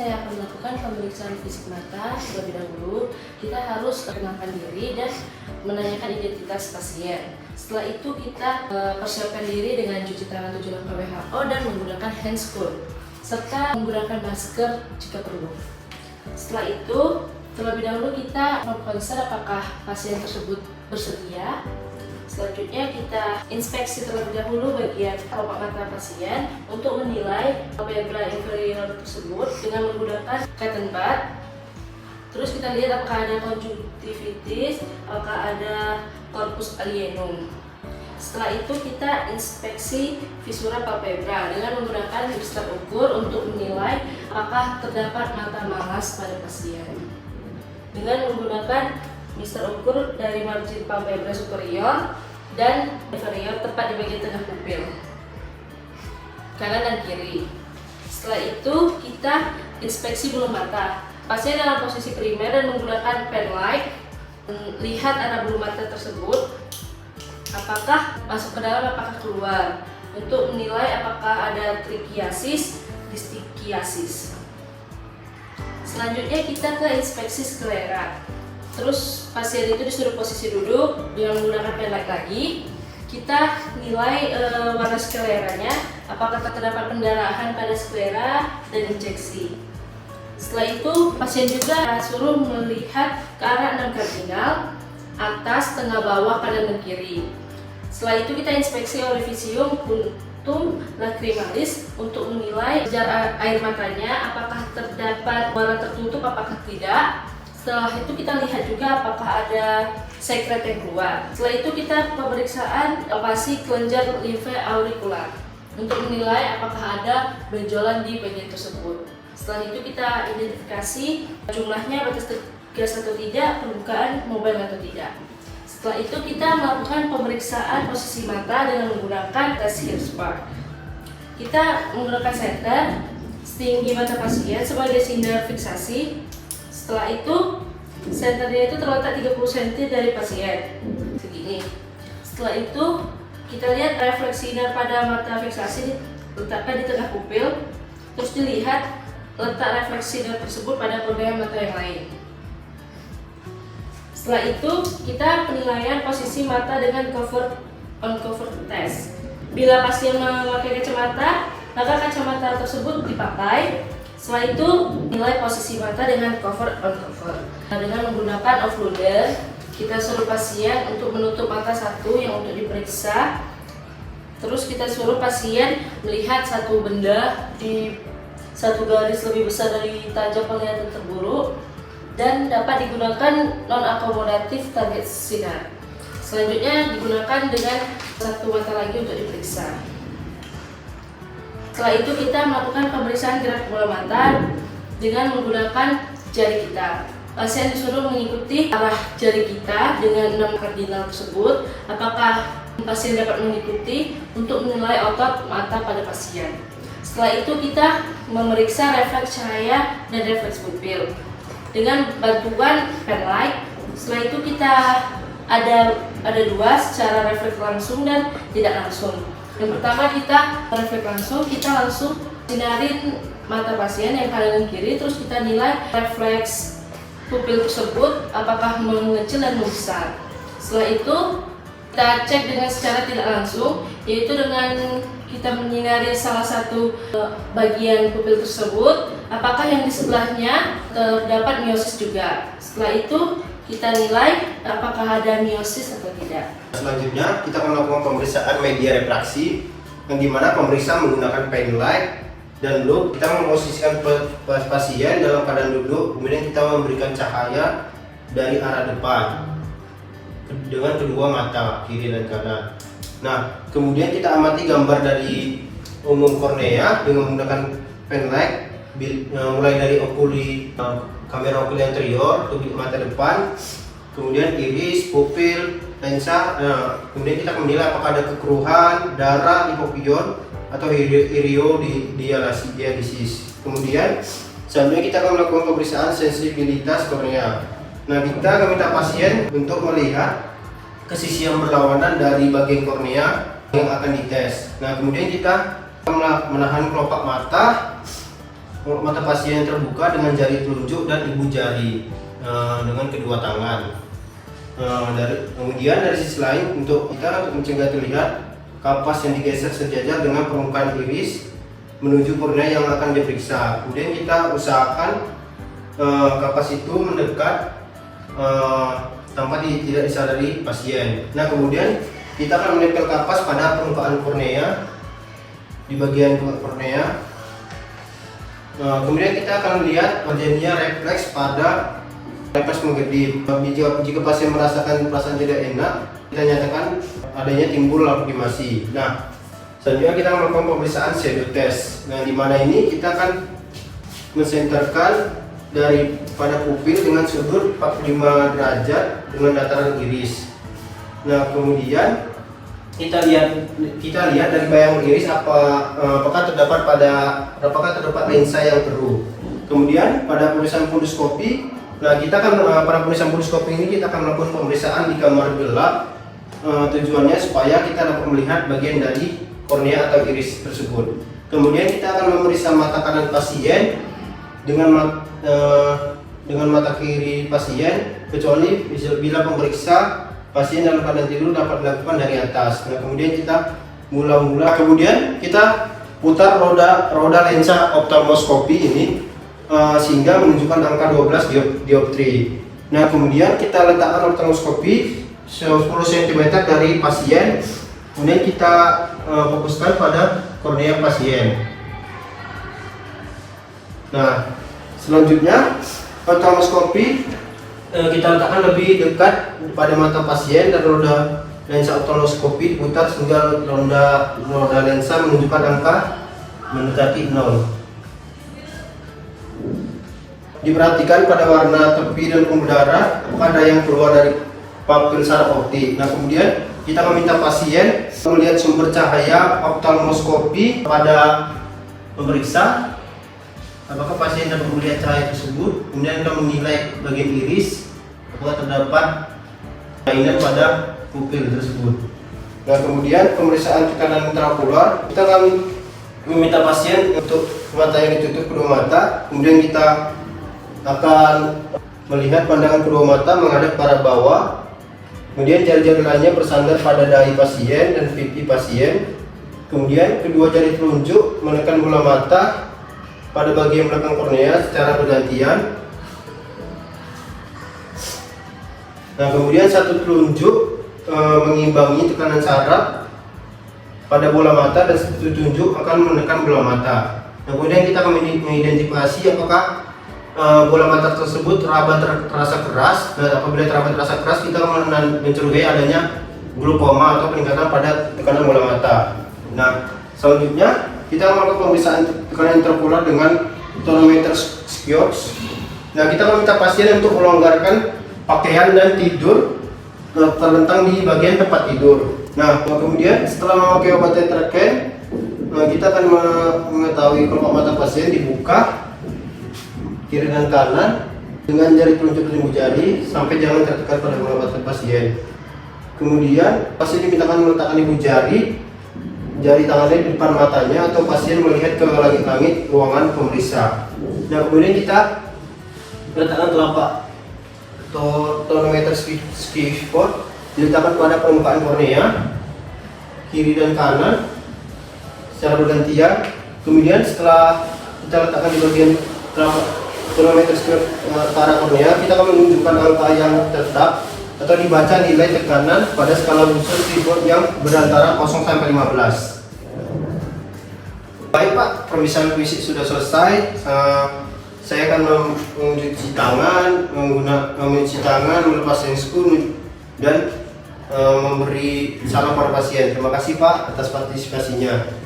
saya akan melakukan pemeriksaan fisik mata. Terlebih dahulu, kita harus mengenalkan diri dan menanyakan identitas pasien. Setelah itu kita persiapkan diri dengan cuci tangan 7 langkah WHO dan menggunakan hand scope, serta menggunakan masker jika perlu. Setelah itu, terlebih dahulu kita memperiksa apakah pasien tersebut bersedia. Selanjutnya kita inspeksi terlebih dahulu bagian kelopak mata pasien untuk menilai palpebra inferior tersebut dengan menggunakan cotton bud. Terus kita lihat apakah ada konjungtivitis, apakah ada corpus alienum. Setelah itu kita inspeksi visura palpebra dengan menggunakan mixter ukur untuk menilai apakah terdapat mata malas pada pasien. Dengan menggunakan mixter ukur dari margin palpebra superior dan inferior tepat di bagian tengah pupil kanan dan kiri. Setelah itu kita inspeksi bulu mata. Pasien dalam posisi primer dan menggunakan pen light, lihat arah bulu mata tersebut, apakah masuk ke dalam, apakah keluar, untuk menilai apakah ada trichiasis, distichiasis. Selanjutnya kita ke inspeksi sklera. Terus pasien itu disuruh posisi duduk dengan menggunakan pen light lagi. Kita nilai warna skleranya, apakah terdapat pendarahan pada sklera dan injeksi. Setelah itu pasien juga suruh melihat ke arah 6 kardinal, atas, tengah, bawah, kanan dan kiri. Setelah itu kita inspeksi orifisium punctum lacrimalis untuk menilai jar air matanya, apakah terdapat warna tertutup, apakah tidak. Setelah itu kita lihat juga apakah ada sekret yang keluar. Setelah itu kita pemeriksaan palpasi kelenjar limfe aurikular untuk menilai apakah ada benjolan di bagian tersebut. Setelah itu kita identifikasi jumlahnya batas tegas atau tidak, pembukaan mobile atau tidak. Setelah itu kita melakukan pemeriksaan posisi mata dengan menggunakan tes Hirschsprung. Kita menggunakan senter setinggi mata pasien sebagai sindar fiksasi. Setelah itu, senternya itu terletak 30 cm dari pasien, segini. Setelah itu, kita lihat refleksi sinar pada mata fiksasi letakkan di tengah pupil. Terus dilihat letak refleksi sinar tersebut pada kornea mata yang lain. Setelah itu, kita penilaian posisi mata dengan cover on cover test. Bila pasien memakai kacamata, maka kacamata tersebut dipakai. Setelah itu, nilai posisi mata dengan cover on cover. Dengan menggunakan offloader, kita suruh pasien untuk menutup mata satu yang untuk diperiksa. Terus kita suruh pasien melihat satu benda di satu garis lebih besar dari tajam penglihatan terburuk dan dapat digunakan non-akomodatif target sinar. Selanjutnya digunakan dengan satu mata lagi untuk diperiksa. Setelah itu kita melakukan pemeriksaan gerak bola mata dengan menggunakan jari kita. Pasien disuruh mengikuti arah jari kita dengan 6 kardinal tersebut. Apakah pasien dapat mengikuti untuk menilai otot mata pada pasien. Setelah itu kita memeriksa refleks cahaya dan refleks pupil dengan bantuan pen light. Setelah itu kita ada dua, secara refleks langsung dan tidak langsung. Yang pertama kita refleks langsung, kita langsung sinarin mata pasien yang kanan dan kiri, terus kita nilai refleks pupil tersebut apakah mengecil dan membesar. Setelah itu kita cek dengan secara tidak langsung, yaitu dengan kita menyinari salah satu bagian pupil tersebut, apakah yang di sebelahnya terdapat miosis juga. Setelah itu kita nilai apakah ada miosis atau tidak. Selanjutnya kita akan melakukan pemeriksaan media refraksi, yang dimana pemeriksaan menggunakan pen light dan loop. Kita memposisikan pasien dalam keadaan duduk, kemudian kita memberikan cahaya dari arah depan dengan kedua mata kiri dan kanan. Nah, kemudian kita amati gambar dari umum kornea dengan menggunakan pen light, mulai dari okuli, kamera okuli anterior, tubik mata depan, kemudian iris, pupil, lensa. Kemudian kita menilai apakah ada kekeruhan, darah, hipopion atau iriodialisis. Kemudian selanjutnya kita akan melakukan pemeriksaan sensibilitas kornea. Nah, kita akan minta pasien untuk melihat ke sisi yang berlawanan dari bagian kornea yang akan dites. Nah, kemudian kita menahan kelopak mata mata pasien terbuka dengan jari telunjuk dan ibu jari dengan kedua tangan. Kemudian dari sisi lain, untuk mencegah terlihat kapas yang digeser sejajar dengan permukaan iris menuju kornea yang akan diperiksa. Kemudian kita usahakan kapas itu mendekat tanpa tidak disadari pasien. Nah, kemudian kita akan menempel kapas pada permukaan kornea di bagian kornea. Kemudian kita akan lihat terjadinya refleks pada refleks menggedip. Jika pasien merasakan perasaan tidak enak, kita nyatakan adanya timbul lagrimasi. Nah, selanjutnya kita melakukan pemeriksaan shadow test. Nah, di mana ini kita akan mensenterkan pada pupil dengan sudut 45 derajat dengan dataran iris. Nah, kemudian kita lihat dari bayang iris apakah terdapat lensa yang keruh. Kemudian pada pemeriksaan funduskopi, nah pada pemeriksaan funduskopi ini kita akan melakukan pemeriksaan di kamar gelap. Tujuannya supaya kita dapat melihat bagian dari kornea atau iris tersebut. Kemudian kita akan memeriksa mata kanan pasien dengan mata kiri pasien, kecuali bila pemeriksa pasien dalam keadaan tidur dapat dilakukan dari atas. Nah, kemudian kita kemudian kita putar roda lensa oftalmoskopi ini sehingga menunjukkan angka 12 dioptri. Nah, kemudian kita letakkan oftalmoskopi 10 cm dari pasien, kemudian kita fokuskan pada kornea pasien. Nah, selanjutnya oftalmoskopi kita letakkan lebih dekat pada mata pasien dan roda lensa oftalmoskopi diputar sehingga roda lensa menunjukkan angka mendekati 0. Diperhatikan pada warna tepi dan pembuluh darah apakah ada yang keluar dari papil saraf optik. Nah, kemudian kita meminta pasien melihat sumber cahaya oftalmoskopi pada pemeriksa apakah pasien dapat melihat cahaya tersebut. Kemudian kita menilai bagian iris apakah terdapat kelainan pada pupil tersebut. Nah, kemudian pemeriksaan tekanan intraokular, kita akan meminta pasien untuk mata yang ditutup kedua mata. Kemudian kita akan melihat pandangan kedua mata menghadap ke arah bawah. Kemudian jari-jari lainnya bersandar pada dahi pasien dan pipi pasien. Kemudian kedua jari telunjuk menekan bola mata pada bagian belakang kornea secara bergantian. Nah, kemudian satu telunjuk mengimbangi tekanan saraf pada bola mata dan satu telunjuk akan menekan bola mata. Nah, kemudian kita akan mengidentifikasi apakah bola mata tersebut terasa keras. Nah, apabila terasa keras, kita akan mencurigai adanya glaukoma atau peningkatan pada tekanan bola mata. Nah, selanjutnya kita melakukan pemeriksaan tekanan intraokular dengan tonometer skios. Nah, kita meminta pasien untuk melonggarkan pakaian dan tidur terlentang di bagian tempat tidur. Nah, kemudian setelah memakai obat tetraken, kita akan mengetahui kelopak mata pasien dibuka kiri dan kanan dengan jari telunjuk dan ibu jari sampai jangan tertekan pada bola mata pasien. Kemudian pasien dimintakan meletakkan ibu jari tangannya di depan matanya atau pasien melihat ke langit-langit ruangan pemeriksa. Nah, kemudian kita letakkan telapak tonometer skispot diletakkan pada permukaan kornea kiri dan kanan secara bergantian. Kemudian setelah kita letakkan di bagian tonometer skispot ke arah kornea, kita akan menunjukkan angka yang tetap atau dibaca nilai tekanan pada skala busur skispot yang berantara 0 sampai 15. Baik Pak, pemeriksaan fisik sudah selesai. Saya akan mencuci tangan, melepas handscoon dan memberi salam pada pasien. Terima kasih Pak atas partisipasinya.